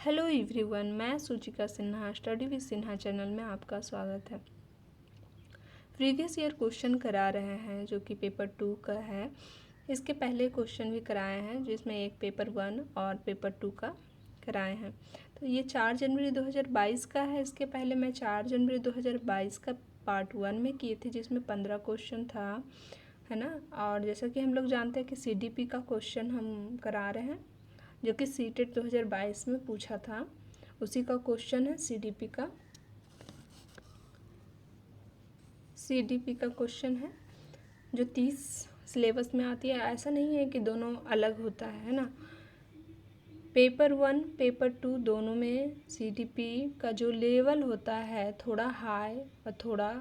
Hello everyone, मैं Suchika Sinha study with Sinha channel में आपका स्वागत है। प्रीवियस ईयर क्वेश्चन करा रहे हैं जो कि पेपर 2 का है। इसके पहले क्वेश्चन भी कराए हैं जिसमें एक पेपर 1 और पेपर 2 का कराए हैं। तो ये 4 जनवरी 2022 का है। इसके पहले मैं 4 जनवरी 2022 का पार्ट 1 में किए थे जिसमें 15 क्वेश्चन था, है ना। और जैसा कि हम लोग जानते हैं कि CDP का क्वेश्चन हम करा रहे हैं जो कि सीटेट 2022 में पूछा था, उसी का क्वेश्चन है। CDP का क्वेश्चन है जो 30 सिलेबस में आती है। ऐसा नहीं है कि दोनों अलग होता है ना। पेपर 1 पेपर 2 दोनों में CDP का जो लेवल होता है थोड़ा हाई और थोड़ा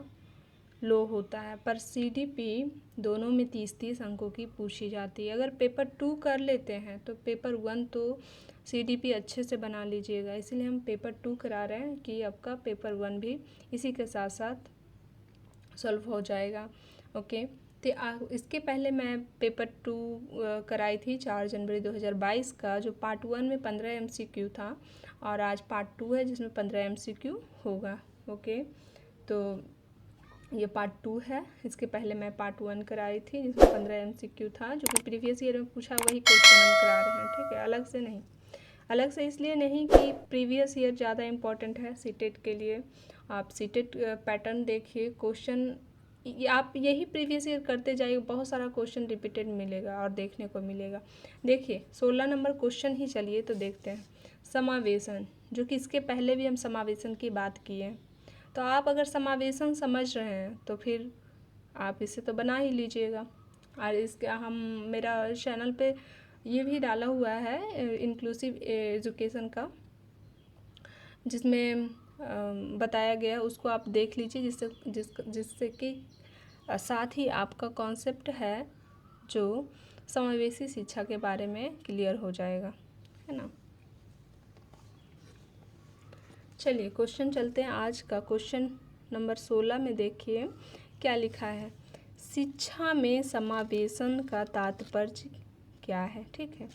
लो होता है, पर CDP दोनों में 30-30 अंकों की पूछी जाती है। अगर पेपर 2 कर लेते हैं तो पेपर 1 तो CDP अच्छे से बना लीजिएगा, इसीलिए हम पेपर 2 करा रहे हैं कि आपका पेपर 1 भी इसी के साथ साथ सॉल्व हो जाएगा। ओके, तो इसके पहले मैं पेपर 2 कराई थी 4 जनवरी 2022 का, जो पार्ट 1 में 15 MCQ था और आज पार्ट 2 है जिसमें 15 MCQ होगा। ओके, तो ये पार्ट 2 है। इसके पहले मैं पार्ट 1 कराई थी जिसमें 15 MCQ था, जो कि प्रीवियस ईयर में पूछा वही क्वेश्चन हम करा रहे हैं, ठीक है। अलग से नहीं, अलग से इसलिए नहीं कि प्रीवियस ईयर ज़्यादा इम्पॉर्टेंट है सीटेट के लिए। आप सीटेट पैटर्न देखिए, क्वेश्चन आप यही प्रीवियस ईयर करते जाइए, बहुत सारा क्वेश्चन रिपीटेड मिलेगा और देखने को मिलेगा। देखिए 16 नंबर क्वेश्चन ही चलिए तो देखते हैं। समावेशन, जो कि इसके पहले भी हम समावेशन की बात किए हैं। तो आप अगर समावेशन समझ रहे हैं तो फिर आप इसे तो बना ही लीजिएगा। और इसके हम मेरा चैनल पे ये भी डाला हुआ है इंक्लूसिव एजुकेशन का, जिसमें बताया गया, उसको आप देख लीजिए जिससे कि साथ ही आपका कॉन्सेप्ट है जो समावेशी शिक्षा के बारे में क्लियर हो जाएगा, है ना। चलिए क्वेश्चन चलते हैं। आज का क्वेश्चन नंबर 16 में देखिए क्या लिखा है। शिक्षा में समावेशन का तात्पर्य क्या है, ठीक है।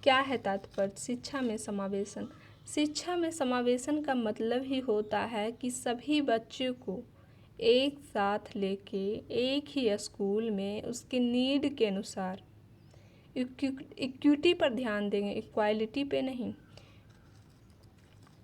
क्या है तात्पर्य शिक्षा में समावेशन? शिक्षा में समावेशन का मतलब ही होता है कि सभी बच्चों को एक साथ लेके एक ही स्कूल में उसके नीड के अनुसार इक्विटी पर ध्यान देंगे, इक्वालिटी पे नहीं।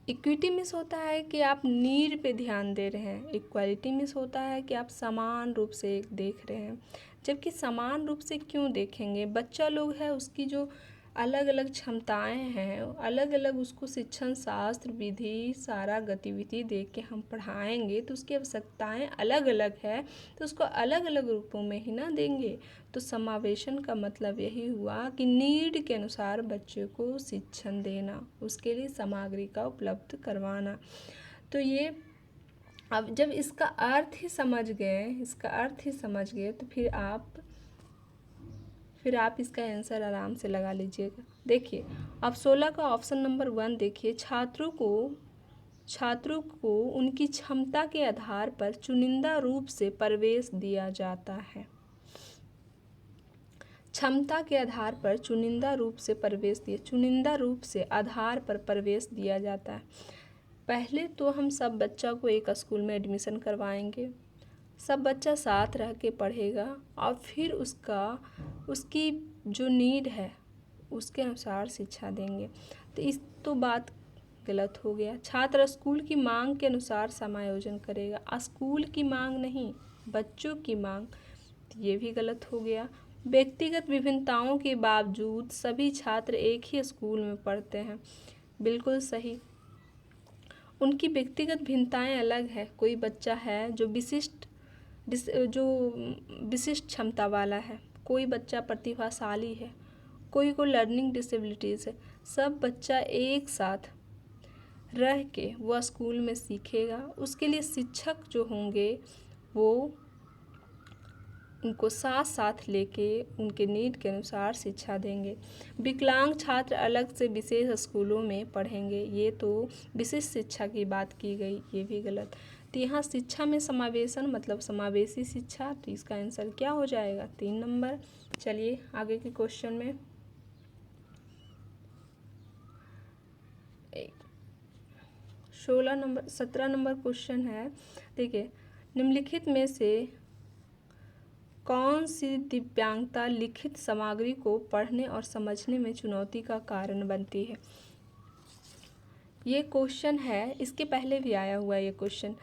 इक्विटी मिस होता है कि आप नीड पे ध्यान दे रहे हैं, इक्वालिटी मिस होता है कि आप समान रूप से देख रहे हैं। जबकि समान रूप से क्यों देखेंगे? बच्चा लोग है, उसकी जो अलग अलग क्षमताएं हैं, अलग अलग उसको शिक्षण शास्त्र विधि सारा गतिविधि दे के हम पढ़ाएंगे तो उसकी आवश्यकताएं अलग अलग है, तो उसको अलग अलग रूपों में ही ना देंगे। तो समावेशन का मतलब यही हुआ कि नीड के अनुसार बच्चे को शिक्षण देना, उसके लिए सामग्री का उपलब्ध करवाना। तो ये अब जब इसका अर्थ ही समझ गए तो फिर आप इसका आंसर आराम से लगा लीजिएगा। देखिए अब 16 का ऑप्शन नंबर 1 देखिए। छात्रों को उनकी क्षमता के आधार पर चुनिंदा रूप से प्रवेश दिया जाता है। क्षमता के आधार पर चुनिंदा रूप से आधार पर प्रवेश दिया जाता है। पहले तो हम सब बच्चा को एक स्कूल में एडमिशन करवाएंगे, सब बच्चा साथ रह के पढ़ेगा और फिर उसकी जो नीड है उसके अनुसार शिक्षा देंगे। तो इस तो बात गलत हो गया। छात्र स्कूल की मांग के अनुसार समायोजन करेगा, स्कूल की मांग नहीं, बच्चों की मांग, तो ये भी गलत हो गया। व्यक्तिगत विभिन्नताओं के बावजूद सभी छात्र एक ही स्कूल में पढ़ते हैं, बिल्कुल सही। उनकी व्यक्तिगत भिन्नताएं अलग है। कोई बच्चा है जो विशिष्ट क्षमता वाला है, कोई बच्चा प्रतिभाशाली है, कोई को लर्निंग डिसेबिलिटीज़ है। सब बच्चा एक साथ रह के वह स्कूल में सीखेगा। उसके लिए शिक्षक जो होंगे वो उनको साथ साथ लेके उनके नीड के अनुसार शिक्षा देंगे। विकलांग छात्र अलग से विशेष स्कूलों में पढ़ेंगे, ये तो विशेष शिक्षा की बात की गई, ये भी गलत। तो यहाँ शिक्षा में समावेशन मतलब समावेशी शिक्षा, तो इसका आंसर क्या हो जाएगा? 3 नंबर। चलिए आगे के क्वेश्चन में 17 नंबर क्वेश्चन है। देखिए, निम्नलिखित में से कौन सी दिव्यांगता लिखित सामग्री को पढ़ने और समझने में चुनौती का कारण बनती है। ये क्वेश्चन है, इसके पहले भी आया हुआ है ये क्वेश्चन।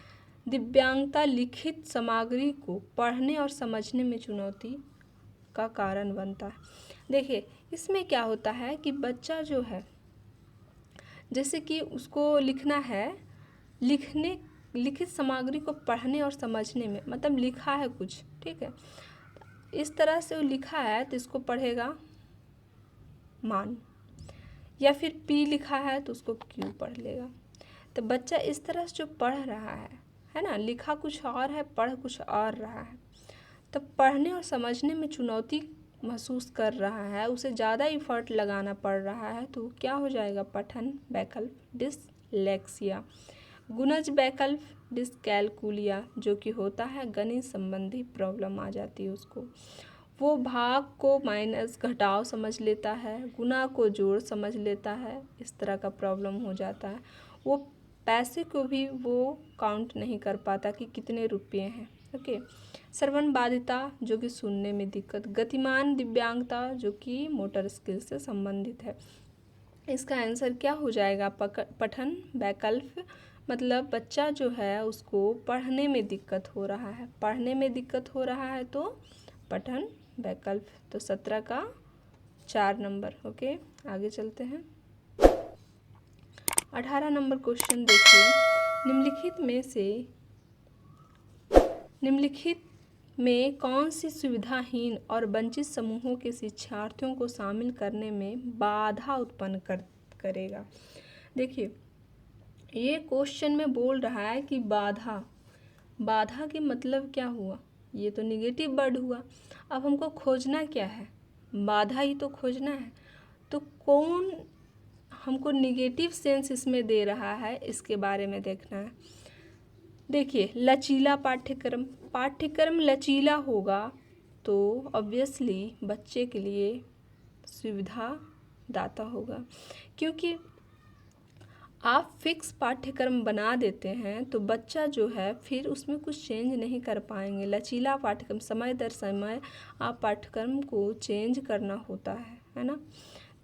दिव्यांगता लिखित सामग्री को पढ़ने और समझने में चुनौती का कारण बनता है। देखिए, इसमें क्या होता है कि बच्चा जो है, जैसे कि उसको लिखना है, लिखित सामग्री को पढ़ने और समझने में, मतलब लिखा है कुछ, ठीक है, इस तरह से वो लिखा है तो इसको पढ़ेगा मान, या फिर पी लिखा है तो उसको क्यू पढ़ लेगा। तो बच्चा इस तरह से जो पढ़ रहा है ना, लिखा कुछ और है, पढ़ कुछ और रहा है, तो पढ़ने और समझने में चुनौती महसूस कर रहा है, उसे ज़्यादा इफ़र्ट लगाना पड़ रहा है, तो क्या हो जाएगा, पठन वैकल्प डिसलेक्सिया। गुणज वैकल्प डिसकैलकुलिया, जो कि होता है गणित संबंधी प्रॉब्लम आ जाती है उसको। वो भाग को माइनस घटाव समझ लेता है, गुना को जोड़ समझ लेता है, इस तरह का प्रॉब्लम हो जाता है। वो पैसे को भी वो काउंट नहीं कर पाता कि कितने रुपये हैं। ओके। श्रवण बाधिता, जो कि सुनने में दिक्कत। गतिमान दिव्यांगता, जो कि मोटर स्किल से संबंधित है। इसका आंसर क्या हो जाएगा, पठन वैकल्प, मतलब बच्चा जो है उसको पढ़ने में दिक्कत हो रहा है, पढ़ने में दिक्कत हो रहा है तो पठन वैकल्प। तो 17 का 4 नंबर। ओके, आगे चलते हैं। 18 नंबर क्वेश्चन देखिए, निम्नलिखित में कौन सी सुविधाहीन और वंचित समूहों के शिक्षार्थियों को शामिल करने में बाधा उत्पन्न करेगा। देखिए, ये क्वेश्चन में बोल रहा है कि बाधा के मतलब क्या हुआ, ये तो निगेटिव वर्ड हुआ। अब हमको खोजना क्या है, बाधा ही तो खोजना है, तो कौन हमको निगेटिव सेंस इसमें दे रहा है, इसके बारे में देखना है। देखिए, लचीला पाठ्यक्रम लचीला होगा तो ऑब्वियसली बच्चे के लिए सुविधादाता होगा, क्योंकि आप फिक्स पाठ्यक्रम बना देते हैं तो बच्चा जो है फिर उसमें कुछ चेंज नहीं कर पाएंगे। लचीला पाठ्यक्रम, समय दर समय आप पाठ्यक्रम को चेंज करना होता है ना।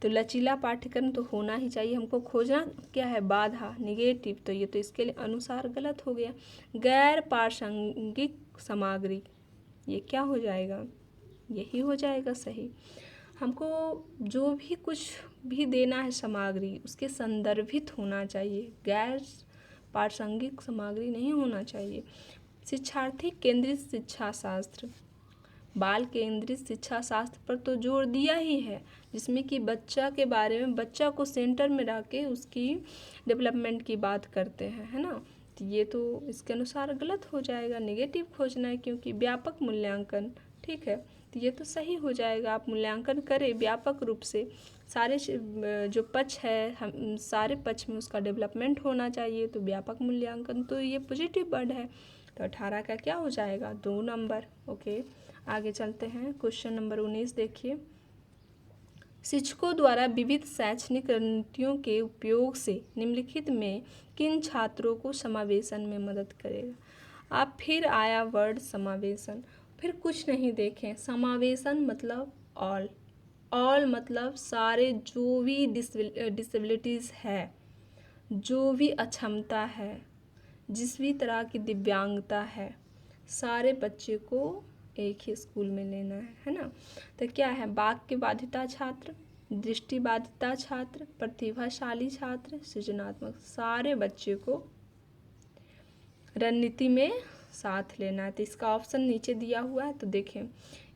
तो लचीला पाठ्यक्रम तो होना ही चाहिए। हमको खोजना क्या है, बाधा, निगेटिव, तो ये तो इसके लिए अनुसार गलत हो गया। गैर प्रासंगिक सामग्री, ये क्या हो जाएगा, यही हो जाएगा सही। हमको जो भी कुछ भी देना है सामग्री, उसके संदर्भित होना चाहिए, गैर प्रासंगिक सामग्री नहीं होना चाहिए। शिक्षार्थी केंद्रित शिक्षा शास्त्र, बाल केंद्रित शिक्षा शास्त्र पर तो जोर दिया ही है, जिसमें कि बच्चा के बारे में, बच्चा को सेंटर में रख के उसकी डेवलपमेंट की बात करते हैं, है ना। तो ये तो इसके अनुसार गलत हो जाएगा, नेगेटिव खोजना है, क्योंकि व्यापक मूल्यांकन, ठीक है, तो ये तो सही हो जाएगा। आप मूल्यांकन करें व्यापक रूप से, सारे जो पक्ष है, हम सारे पक्ष में उसका डेवलपमेंट होना चाहिए, तो व्यापक मूल्यांकन, तो ये पॉजिटिव वर्ड है। तो 18 का क्या हो जाएगा, 2 नंबर। ओके, आगे चलते हैं। क्वेश्चन नंबर 19 देखिए, शिक्षकों द्वारा विविध शैक्षणिक रणनीतियों के उपयोग से निम्नलिखित में किन छात्रों को समावेशन में मदद करेगा। आप फिर आया वर्ड समावेशन, फिर कुछ नहीं देखें, समावेशन मतलब ऑल मतलब सारे, जो भी डिसेबिलिटीज़ है, जो भी अक्षमता है, जिस भी तरह की दिव्यांगता है, सारे बच्चे को एक ही स्कूल में लेना है ना। तो क्या है, वाक्य बाधिता छात्र, दृष्टिबाधिता छात्र, प्रतिभाशाली छात्र, सृजनात्मक, सारे बच्चे को रणनीति में साथ लेना है। तो इसका ऑप्शन नीचे दिया हुआ है, तो देखें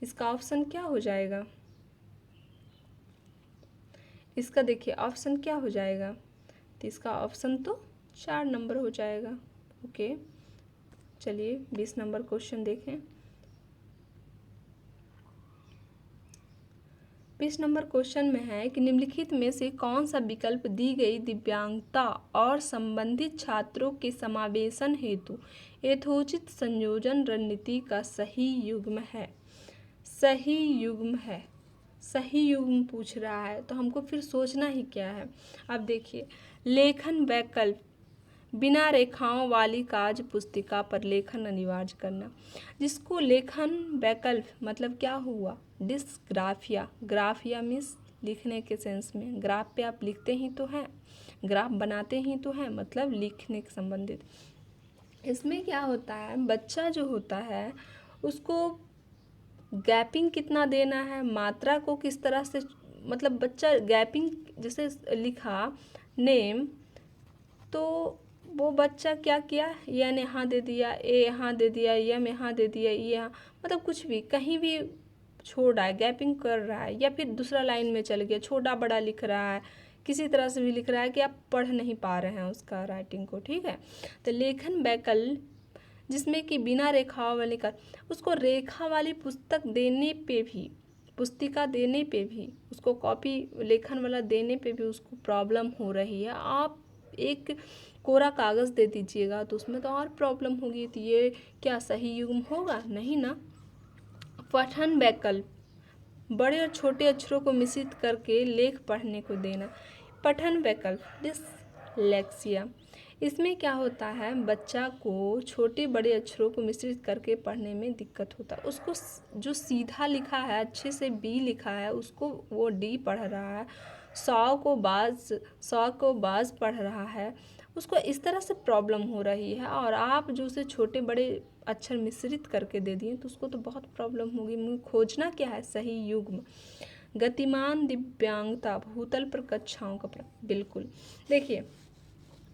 इसका ऑप्शन क्या हो जाएगा, इसका देखिए ऑप्शन क्या हो जाएगा, तो इसका ऑप्शन तो 4 नंबर हो जाएगा। ओके, चलिए 20 नंबर क्वेश्चन देखें। 20 नंबर क्वेश्चन में है कि निम्नलिखित में से कौन सा विकल्प दी गई दिव्यांगता और संबंधित छात्रों के समावेशन हेतु यथोचित संयोजन रणनीति का सही युग्म है। सही युग्म है, सही युग्म पूछ रहा है, तो हमको फिर सोचना ही क्या है। अब देखिए, लेखन वैकल्प, बिना रेखाओं वाली काज पुस्तिका पर लेखन अनिवार्य करना। जिसको लेखन वैकल्प मतलब क्या हुआ, डिस्ग्राफिया, ग्राफिया मीन्स लिखने के सेंस में, ग्राफ पे आप लिखते ही तो हैं, ग्राफ बनाते ही तो हैं, मतलब लिखने के संबंधित। इसमें क्या होता है, बच्चा जो होता है उसको गैपिंग कितना देना है, मात्रा को किस तरह से, मतलब बच्चा गैपिंग जैसे लिखा नेम, तो वो बच्चा क्या किया, एन यहाँ दे दिया, ए यहाँ दे दिया, एम यहाँ दे दिया, ई यहाँ, मतलब कुछ भी कहीं भी छोड़ रहा है, गैपिंग कर रहा है, या फिर दूसरा लाइन में चल गया, छोटा बड़ा लिख रहा है, किसी तरह से भी लिख रहा है कि आप पढ़ नहीं पा रहे हैं उसका राइटिंग को, ठीक है। तो लेखन वैकल्प जिसमें कि बिना रेखाओं वाली का, उसको रेखा वाली पुस्तक देने पे भी, पुस्तिका देने पे भी, उसको कॉपी लेखन वाला देने पे भी उसको प्रॉब्लम हो रही है, आप एक कोरा कागज़ दे दीजिएगा तो उसमें तो और प्रॉब्लम होगी, तो ये क्या सही युग्म होगा, नहीं ना। पठन वैकल्प बड़े और छोटे अक्षरों को मिश्रित करके लेख पढ़ने को देना। पठन वैकल्प डिसलेक्सिया, इसमें क्या होता है, बच्चा को छोटे बड़े अक्षरों को मिश्रित करके पढ़ने में दिक्कत होता है, उसको जो सीधा लिखा है अच्छे से बी लिखा है उसको वो डी पढ़ रहा है, सौ को बाज पढ़ रहा है, उसको इस तरह से प्रॉब्लम हो रही है, और आप जो उसे छोटे बड़े अक्षर मिश्रित करके दे दिए तो उसको तो बहुत प्रॉब्लम होगी। मुझे खोजना क्या है, सही युग्म। गतिमान दिव्यांगता भूतल पर कक्षाओं का बिल्कुल, देखिए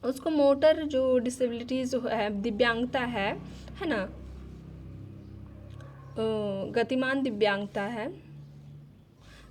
उसको मोटर जो डिसेबिलिटीज है, दिव्यांगता है ना, गतिमान दिव्यांगता है,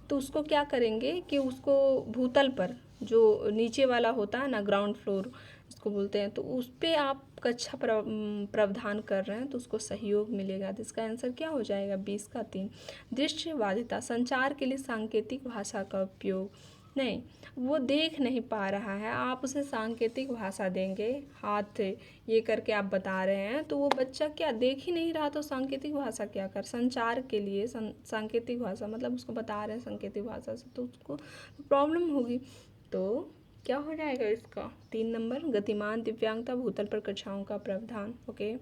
तो उसको क्या करेंगे कि उसको भूतल पर जो नीचे वाला होता है ना, ग्राउंड फ्लोर इसको बोलते हैं, तो उस पर आप कक्षा प्रावधान कर रहे हैं तो उसको सहयोग मिलेगा। तो इसका आंसर क्या हो जाएगा, 20 का 3। दृश्यवादिता संचार के लिए सांकेतिक भाषा का उपयोग, नहीं वो देख नहीं पा रहा है, आप उसे सांकेतिक भाषा देंगे, हाथ ये करके आप बता रहे हैं तो वो बच्चा क्या देख ही नहीं रहा, तो सांकेतिक भाषा क्या कर, संचार के लिए सांकेतिक भाषा मतलब उसको बता रहे हैं सांकेतिक भाषा से, तो उसको प्रॉब्लम होगी। तो क्या हो जाएगा इसका 3 नंबर, गतिमान दिव्यांगता भूतल पर कक्षाओं का प्रावधान। ओके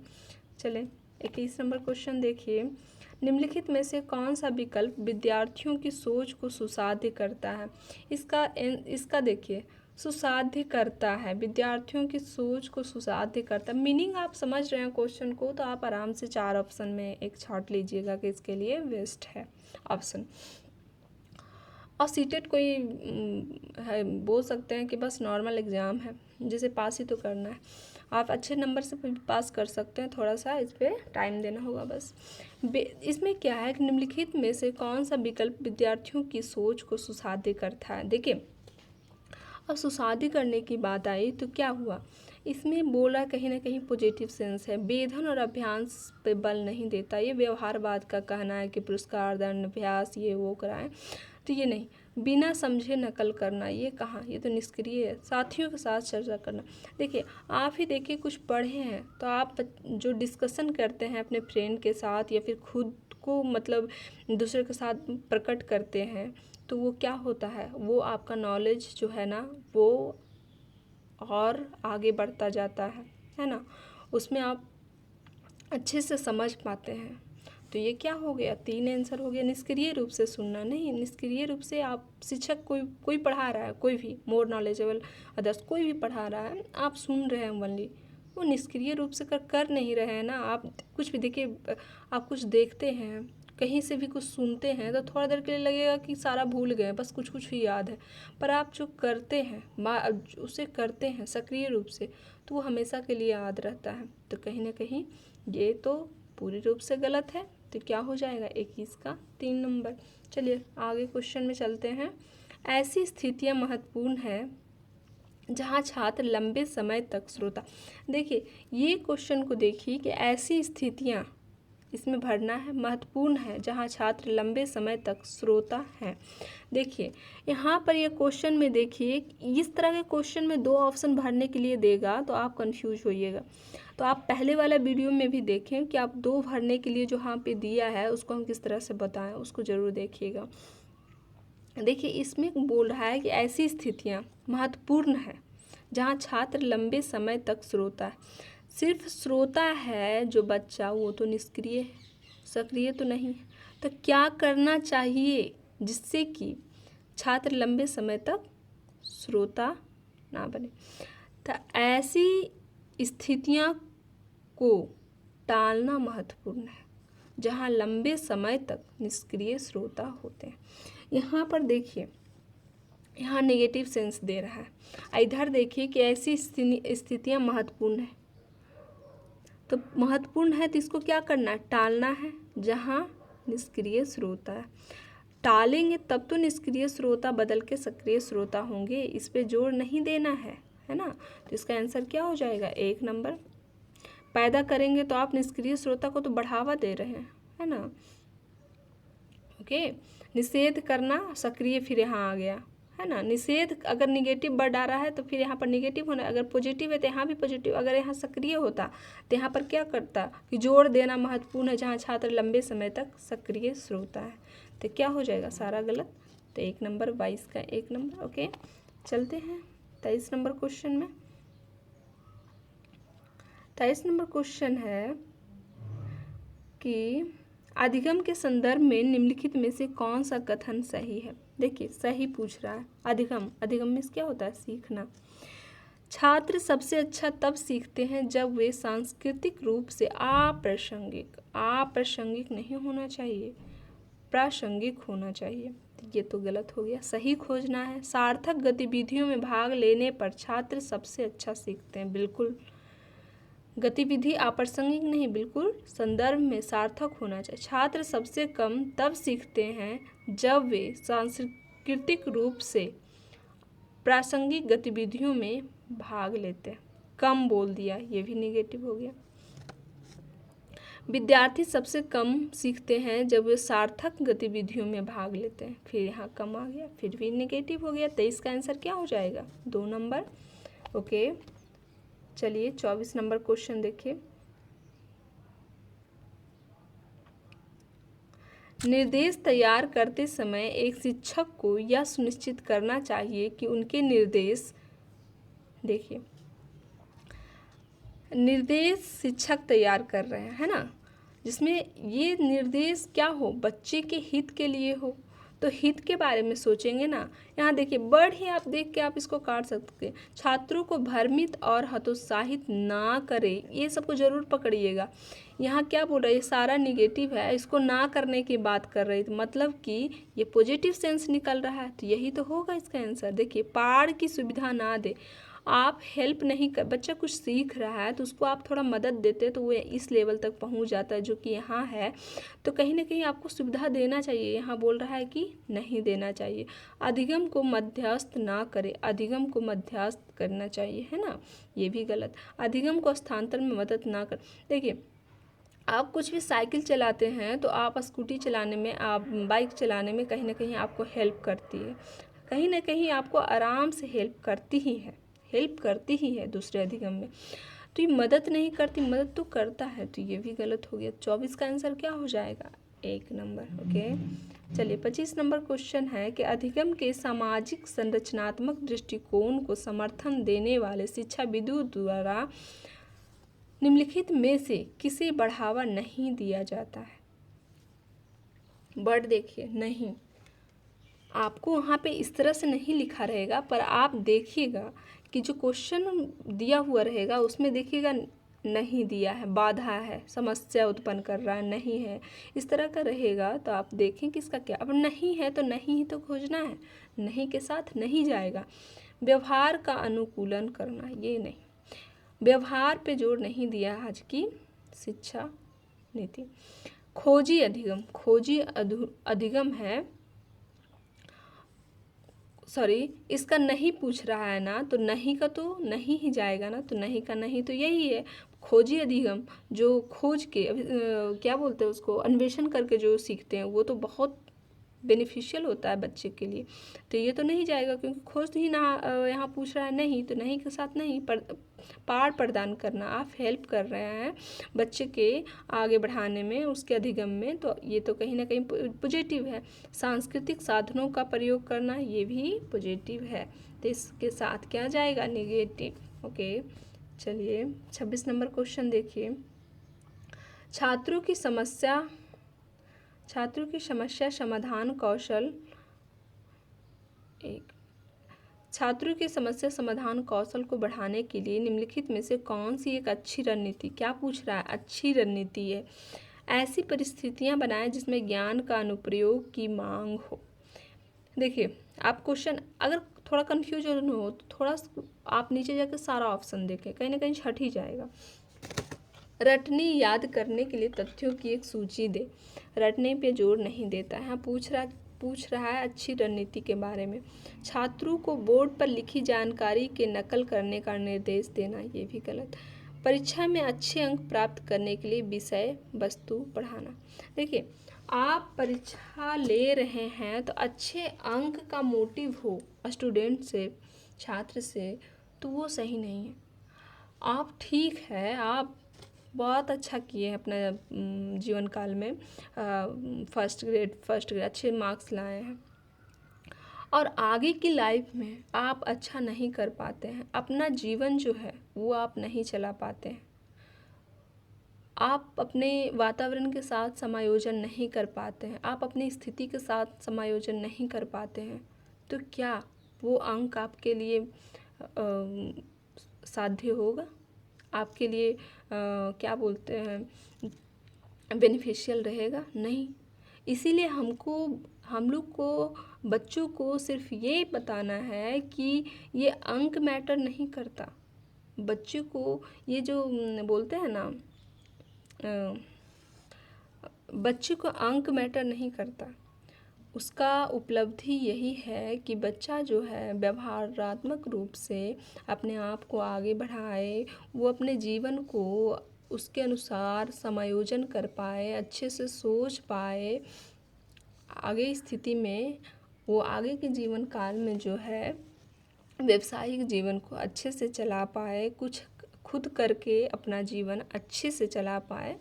चले 21 नंबर क्वेश्चन देखिए, निम्नलिखित में से कौन सा विकल्प विद्यार्थियों की सोच को सुसाध्य करता है। इसका देखिए सुसाध्य करता है, विद्यार्थियों की सोच को सुसाध्य करता है, मीनिंग आप समझ रहे हैं क्वेश्चन को, तो आप आराम से 4 ऑप्शन में एक छांट लीजिएगा कि इसके लिए बेस्ट है ऑप्शन। और सीटेट कोई है, बोल सकते हैं कि बस नॉर्मल एग्ज़ाम है जिसे पास ही तो करना है, आप अच्छे नंबर से पास कर सकते हैं, थोड़ा सा इस पर टाइम देना होगा बस। इसमें क्या है कि निम्नलिखित में से कौन सा विकल्प विद्यार्थियों की सोच को सुसाध्य करता है। देखिए अब सुसाध्य करने की बात आई तो क्या हुआ, इसमें बोला कहीं ना कहीं पॉजिटिव सेंस है, वेधन और अभ्यास पे बल नहीं देता, ये व्यवहारवाद का कहना है कि पुरस्कार दंड अभ्यास ये वो कराएं, तो ये नहीं, बिना समझे नकल करना, ये कहाँ, ये तो निष्क्रिय है, साथियों के साथ चर्चा करना। देखिए आप ही देखिए कुछ पढ़े हैं तो आप जो डिस्कशन करते हैं अपने फ्रेंड के साथ या फिर खुद को मतलब दूसरे के साथ प्रकट करते हैं, तो वो क्या होता है, वो आपका नॉलेज जो है ना वो और आगे बढ़ता जाता है ना, उसमें आप अच्छे से समझ पाते हैं। तो ये क्या हो गया, 3 आंसर हो गया। निष्क्रिय रूप से सुनना नहीं, निष्क्रिय रूप से आप शिक्षक कोई पढ़ा रहा है, कोई भी मोर नॉलेजेबल अदर्स कोई भी पढ़ा रहा है, आप सुन रहे हैं ओनली, वो निष्क्रिय रूप से कर नहीं रहे हैं ना। आप कुछ भी देखिए, आप कुछ देखते हैं कहीं से भी कुछ सुनते हैं तो थोड़ा देर के लिए लगेगा कि सारा भूल गए, बस कुछ कुछ ही याद है, पर आप जो करते हैं उसे करते हैं सक्रिय रूप से तो वो हमेशा के लिए याद रहता है। तो कहीं ना कहीं ये तो पूरी रूप से गलत है, तो क्या हो जाएगा 21 का 3 नंबर। चलिए आगे क्वेश्चन में चलते हैं। ऐसी स्थितियां महत्वपूर्ण हैं जहां छात्र लंबे समय तक श्रोता, देखिए ये क्वेश्चन को देखिए कि ऐसी स्थितियां इसमें भरना है, महत्वपूर्ण है जहां छात्र लंबे समय तक श्रोता हैं। देखिए यहाँ पर ये क्वेश्चन में देखिए, इस तरह के क्वेश्चन में 2 ऑप्शन भरने के लिए देगा तो आप कंफ्यूज होइएगा, तो आप पहले वाला वीडियो में भी देखें कि आप 2 भरने के लिए जो यहाँ पे दिया है उसको हम किस तरह से बताएं, उसको ज़रूर देखिएगा। देखिए इसमें बोल रहा है कि ऐसी स्थितियाँ महत्वपूर्ण है जहाँ छात्र लंबे समय तक श्रोता है। सिर्फ श्रोता है जो बच्चा, वो तो निष्क्रिय है, सक्रिय तो नहीं है। तो क्या करना चाहिए जिससे कि छात्र लंबे समय तक श्रोता ना बने? तो ऐसी स्थितियाँ को टालना महत्वपूर्ण है जहाँ लंबे समय तक निष्क्रिय श्रोता होते हैं। यहाँ पर देखिए, यहाँ नेगेटिव सेंस दे रहा है, इधर देखिए कि ऐसी स्थितियाँ महत्वपूर्ण है। तो महत्वपूर्ण है तो इसको क्या करना है? टालना है जहाँ निष्क्रिय श्रोता है। टालेंगे तब तो निष्क्रिय श्रोता बदल के सक्रिय श्रोता होंगे, इस पे जोर नहीं देना है ना। तो इसका आंसर क्या हो जाएगा? 1 नंबर। पैदा करेंगे तो आप निष्क्रिय श्रोता को तो बढ़ावा दे रहे हैं, है ना। ओके, निषेध करना सक्रिय फिर यहाँ आ गया, है ना। निषेध अगर निगेटिव वर्ड आ रहा है तो फिर यहाँ पर निगेटिव होना, अगर पॉजिटिव है तो यहाँ भी पॉजिटिव। अगर यहाँ सक्रिय होता तो यहाँ पर क्या करता कि जोर देना महत्वपूर्ण है जहाँ छात्र लंबे समय तक सक्रिय श्रोता है। तो क्या हो जाएगा? सारा गलत। तो 1 नंबर, 22 का 1 नंबर। ओके, चलते हैं 23 नंबर क्वेश्चन में। 23 नंबर क्वेश्चन है कि अधिगम के संदर्भ में निम्नलिखित में से कौन सा कथन सही है? देखिए, सही पूछ रहा है। अधिगम में क्या होता है? सीखना। छात्र सबसे अच्छा तब सीखते हैं जब वे सांस्कृतिक रूप से अप्रासंगिक नहीं होना चाहिए, प्रासंगिक होना चाहिए। ये तो गलत हो गया, सही खोजना है। सार्थक गतिविधियों में भाग लेने पर छात्र सबसे अच्छा सीखते हैं। बिल्कुल, गतिविधि अप्रासंगिक नहीं, बिल्कुल संदर्भ में सार्थक होना चाहिए। छात्र सबसे कम तब सीखते हैं जब वे सांस्कृतिक रूप से प्रासंगिक गतिविधियों में भाग लेते हैं। कम बोल दिया, ये भी नेगेटिव हो गया। विद्यार्थी सबसे कम सीखते हैं जब वे सार्थक गतिविधियों में भाग लेते हैं। फिर यहाँ कम आ गया, फिर भी नेगेटिव हो गया। 23 का आंसर क्या हो जाएगा? 2 नंबर। ओके, चलिए 24 नंबर क्वेश्चन देखिए। निर्देश तैयार करते समय एक शिक्षक को यह सुनिश्चित करना चाहिए कि उनके निर्देश, देखिए निर्देश शिक्षक तैयार कर रहे हैं, है ना, जिसमें ये निर्देश क्या हो? बच्चे के हित के लिए हो। तो हित के बारे में सोचेंगे ना। यहाँ देखिए, वर्ड ही आप देख के आप इसको काट सकते हैं। छात्रों को भ्रमित और हतोत्साहित ना करें, ये सबको जरूर पकड़िएगा। यहाँ क्या बोल रहा है? ये सारा निगेटिव है, इसको ना करने की बात कर रही थी, मतलब कि ये पॉजिटिव सेंस निकल रहा है। तो यही तो होगा इसका आंसर। देखिए, पहाड़ की सुविधा ना दे, आप हेल्प नहीं कर, बच्चा कुछ सीख रहा है तो उसको आप थोड़ा मदद देते तो वो इस लेवल तक पहुंच जाता है जो कि यहाँ है। तो कहीं ना कहीं आपको सुविधा देना चाहिए। यहाँ बोल रहा है कि नहीं देना चाहिए। अधिगम को मध्यस्थ ना करे, अधिगम को मध्यस्थ करना चाहिए, है ना, ये भी गलत। अधिगम को स्थानांतर में मदद ना कर। देखिए, आप कुछ भी साइकिल चलाते हैं तो आप स्कूटी चलाने में, आप बाइक चलाने में कहीं ना कहीं आपको हेल्प करती है, कहीं ना कहीं आपको आराम से हेल्प करती ही है दूसरे अधिगम में। तो ये मदद नहीं करती, मदद तो करता है। तो ये भी गलत हो गया। 24 का आंसर क्या हो जाएगा? 1 नंबर। ओके, चलिए 25 नंबर क्वेश्चन है कि अधिगम के सामाजिक संरचनात्मक दृष्टिकोण को समर्थन देने वाले शिक्षाविदों द्वारा निम्नलिखित में से किसे बढ़ावा नहीं दिया जाता है? वर्ड देखिए, नहीं, आपको वहाँ पे इस तरह से नहीं लिखा रहेगा, पर आप देखिएगा कि जो क्वेश्चन दिया हुआ रहेगा उसमें देखिएगा नहीं दिया है, बाधा है, समस्या उत्पन्न कर रहा है, नहीं है, इस तरह का रहेगा। तो आप देखें कि इसका क्या। अब नहीं है तो नहीं ही तो खोजना है, नहीं के साथ नहीं जाएगा। व्यवहार का अनुकूलन करना, ये नहीं, व्यवहार पे जोर नहीं दिया आज की शिक्षा नीति। खोजी अधिगम है, सॉरी, इसका नहीं पूछ रहा है ना, तो नहीं का तो नहीं ही जाएगा ना। तो नहीं का नहीं तो यही है, खोजी अधिगम। जो खोज के क्या बोलते हैं उसको, अन्वेषण करके जो सीखते हैं, वो तो बहुत बेनिफिशियल होता है बच्चे के लिए, तो ये तो नहीं जाएगा, क्योंकि खोज ही ना यहाँ पूछ रहा है, नहीं तो नहीं के साथ नहीं, पार प्रदान करना, आप हेल्प कर रहे हैं बच्चे के आगे बढ़ाने में, उसके अधिगम में, तो ये तो कहीं ना कहीं पॉजिटिव है। सांस्कृतिक साधनों का प्रयोग करना, ये भी पॉजिटिव है, तो इसके साथ क्या जाएगा, नेगेटिव। ओके, चलिए 26 नंबर क्वेश्चन देखिए। छात्रों की समस्या समाधान कौशल, छात्रों की समस्या समाधान कौशल को बढ़ाने के लिए निम्नलिखित में से कौन सी एक अच्छी रणनीति, क्या पूछ रहा है, अच्छी रणनीति है, ऐसी परिस्थितियां बनाएं जिसमें ज्ञान का अनुप्रयोग की मांग हो। देखिए, आप क्वेश्चन अगर थोड़ा कन्फ्यूजन हो तो थोड़ा आप नीचे जाकर सारा ऑप्शन देखें, कहीं ना कहीं छट ही जाएगा। रटने याद करने के लिए तथ्यों की एक सूची दे, रटने पे जोर नहीं देता है, पूछ रहा है अच्छी रणनीति के बारे में। छात्रों को बोर्ड पर लिखी जानकारी के नकल करने का निर्देश देना, ये भी गलत। परीक्षा में अच्छे अंक प्राप्त करने के लिए विषय वस्तु पढ़ाना। देखिए, आप परीक्षा ले रहे हैं तो अच्छे अंक का मोटिव हो स्टूडेंट से, छात्र से, तो वो सही नहीं है। आप ठीक है, आप बहुत अच्छा किए हैं अपना जीवन काल में, फर्स्ट ग्रेड अच्छे मार्क्स लाए हैं, और आगे की लाइफ में आप अच्छा नहीं कर पाते हैं, अपना जीवन जो है वो आप नहीं चला पाते हैं, आप अपने वातावरण के साथ समायोजन नहीं कर पाते हैं, आप अपनी स्थिति के साथ समायोजन नहीं कर पाते हैं, तो क्या वो अंक आपके लिए साध्य होगा, आपके लिए क्या बोलते हैं, बेनिफिशियल रहेगा? नहीं। इसीलिए हम लोग को बच्चों को सिर्फ ये बताना है कि ये अंक मैटर नहीं करता। बच्चे को ये जो बोलते हैं ना, बच्चे को अंक मैटर नहीं करता, उसका उपलब्धि यही है कि बच्चा जो है व्यवहारात्मक रूप से अपने आप को आगे बढ़ाए, वो अपने जीवन को उसके अनुसार समायोजन कर पाए, अच्छे से सोच पाए, आगे स्थिति में वो आगे के जीवन काल में जो है व्यवसायिक जीवन को अच्छे से चला पाए, कुछ खुद करके अपना जीवन अच्छे से चला पाए,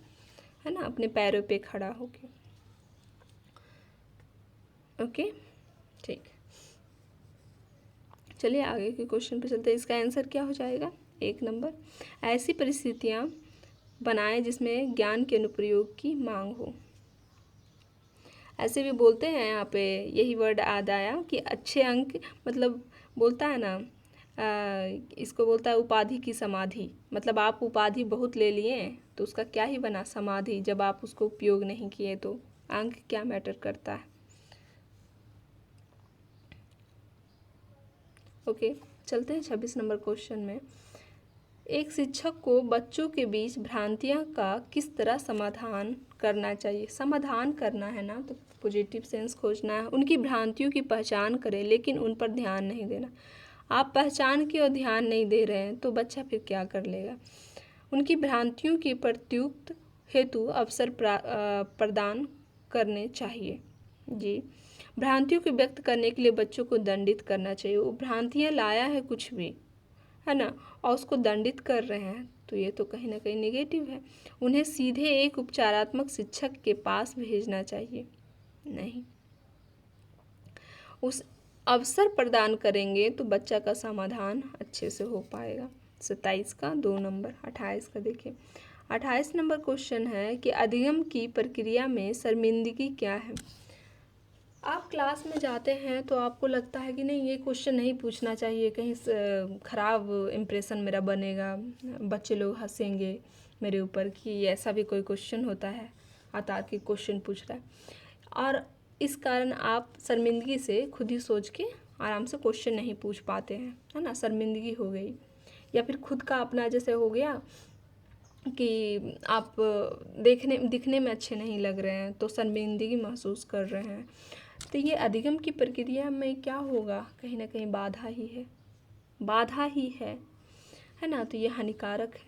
है ना, अपने पैरों पे खड़ा होके। ओके, ठीक, चलिए आगे के क्वेश्चन पे चलते हैं। इसका आंसर क्या हो जाएगा, 1 नंबर, ऐसी परिस्थितियां बनाएं जिसमें ज्ञान के अनुप्रयोग की मांग हो। ऐसे भी बोलते हैं, यहाँ पे यही वर्ड याद आया कि अच्छे अंक, मतलब बोलता है ना, इसको बोलता है उपाधि की समाधि, मतलब आप उपाधि बहुत ले लिए तो उसका क्या ही बना, समाधि, जब आप उसको उपयोग नहीं किए तो अंक क्या मैटर करता है। ओके, चलते हैं 26 नंबर क्वेश्चन में। एक शिक्षक को बच्चों के बीच भ्रांतियां का किस तरह समाधान करना चाहिए, समाधान करना है ना, तो पॉजिटिव सेंस खोजना है। उनकी भ्रांतियों की पहचान करें लेकिन उन पर ध्यान नहीं देना। आप पहचान के और ध्यान नहीं दे रहे हैं तो बच्चा फिर क्या कर लेगा। उनकी भ्रांतियों की प्रत्युक्त हेतु अवसर प्रदान करने चाहिए। जी, भ्रांतियों को व्यक्त करने के लिए बच्चों को दंडित करना चाहिए। वो भ्रांतियाँ लाया है कुछ भी, है ना, और उसको दंडित कर रहे हैं, तो ये तो कहीं ना कहीं नेगेटिव है। उन्हें सीधे एक उपचारात्मक शिक्षक के पास भेजना चाहिए, नहीं। उस अवसर प्रदान करेंगे तो बच्चा का समाधान अच्छे से हो पाएगा। 27 का 2 नंबर। 28 का देखिए, 28 नंबर क्वेश्चन है कि अधिगम की प्रक्रिया में शर्मिंदगी क्या है। आप क्लास में जाते हैं तो आपको लगता है कि नहीं, ये क्वेश्चन नहीं पूछना चाहिए, कहीं ख़राब इम्प्रेशन मेरा बनेगा, बच्चे लोग हंसेंगे मेरे ऊपर कि ऐसा भी कोई क्वेश्चन होता है, अतार्किक क्वेश्चन पूछ रहा है, और इस कारण आप शर्मिंदगी से खुद ही सोच के आराम से क्वेश्चन नहीं पूछ पाते हैं, है ना, शर्मिंदगी हो गई। या फिर खुद का अपना जैसे हो गया कि आप दिखने में अच्छे नहीं लग रहे हैं तो शर्मिंदगी महसूस कर रहे हैं, तो ये अधिगम की प्रक्रिया में क्या होगा, कहीं ना कहीं बाधा ही है, बाधा ही है ना, तो ये हानिकारक है,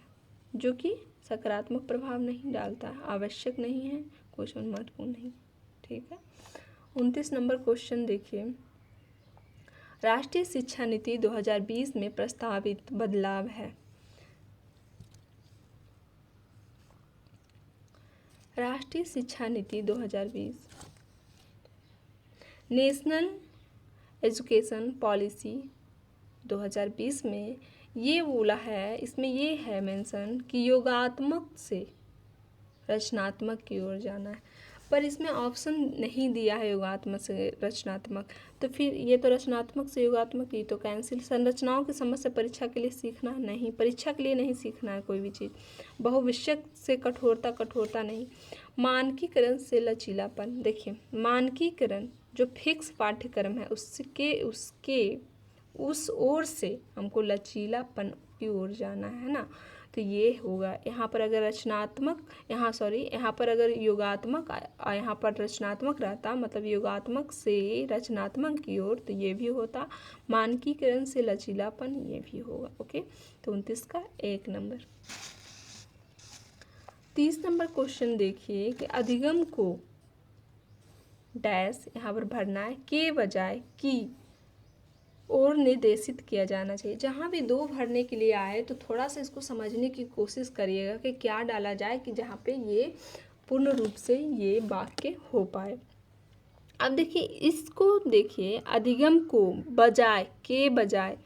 जो कि सकारात्मक प्रभाव नहीं डालता, आवश्यक नहीं है, क्वेश्चन महत्वपूर्ण नहीं, ठीक है। 29 नंबर क्वेश्चन देखिए, राष्ट्रीय शिक्षा नीति 2020 में प्रस्तावित बदलाव है। राष्ट्रीय शिक्षा नीति 2020 नेशनल एजुकेशन पॉलिसी 2020 में ये बोला है, इसमें ये है मेंशन कि योगात्मक से रचनात्मक की ओर जाना है, पर इसमें ऑप्शन नहीं दिया है योगात्मक से रचनात्मक, तो फिर ये तो रचनात्मक से योगात्मक, ये तो कैंसिल। संरचनाओं की समझ से परीक्षा के लिए सीखना नहीं, परीक्षा के लिए नहीं सीखना है कोई भी चीज़। बहुविषयक से कठोरता नहीं। मानकीकरण से लचीलापन, देखिए मानकीकरण जो फिक्स पाठ्यक्रम है उसके उस ओर से हमको लचीलापन की ओर जाना है ना, तो ये होगा। यहाँ पर अगर यहाँ पर अगर योगात्मक यहाँ पर रचनात्मक रहता, मतलब योगात्मक से रचनात्मक की ओर, तो ये भी होता। मानकीकरण से लचीलापन, ये भी होगा। ओके, तो 29 का 1 नंबर। 30 नंबर क्वेश्चन देखिए कि अधिगम को डैश यहाँ पर भरना है, के बजाय की और निर्देशित किया जाना चाहिए। जहाँ भी दो भरने के लिए आए तो थोड़ा सा इसको समझने की कोशिश करिएगा कि क्या डाला जाए कि जहाँ पे ये पूर्ण रूप से ये वाक्य हो पाए। अब देखिए इसको देखिए, अधिगम को बजाय के बजाय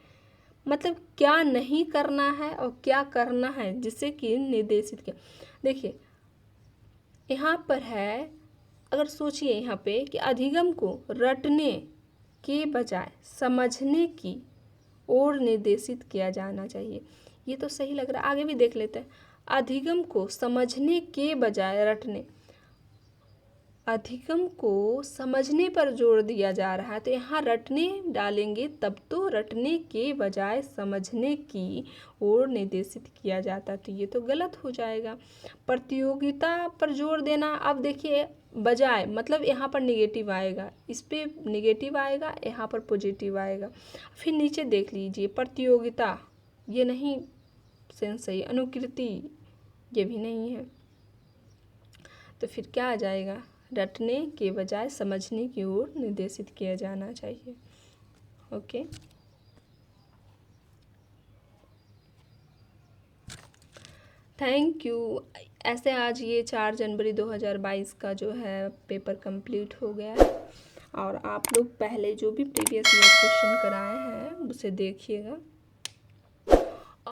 मतलब क्या नहीं करना है और क्या करना है, जिससे कि निर्देशित किया। देखिए यहाँ पर है, अगर सोचिए यहाँ पे कि अधिगम को रटने के बजाय समझने की ओर निर्देशित किया जाना चाहिए, ये तो सही लग रहा है। आगे भी देख लेते हैं। अधिगम को समझने के बजाय रटने, अधिगम को समझने पर जोर दिया जा रहा है, तो यहाँ रटने डालेंगे तब तो रटने के बजाय समझने की ओर निर्देशित किया जाता, तो ये तो गलत हो जाएगा। प्रतियोगिता पर जोर देना, अब देखिए बजाय मतलब यहाँ पर निगेटिव आएगा, इस पे निगेटिव आएगा, यहाँ पर पॉजिटिव आएगा। फिर नीचे देख लीजिए, प्रतियोगिता ये नहीं सेंस सही, अनुकृति ये भी नहीं है, तो फिर क्या आ जाएगा, रटने के बजाय समझने की ओर निर्देशित किया जाना चाहिए। Okay, thank you. ऐसे आज ये 4 जनवरी 2022 का जो है पेपर कंप्लीट हो गया है, और आप लोग पहले जो भी प्रीवियस ईयर क्वेश्चन कराए हैं उसे देखिएगा।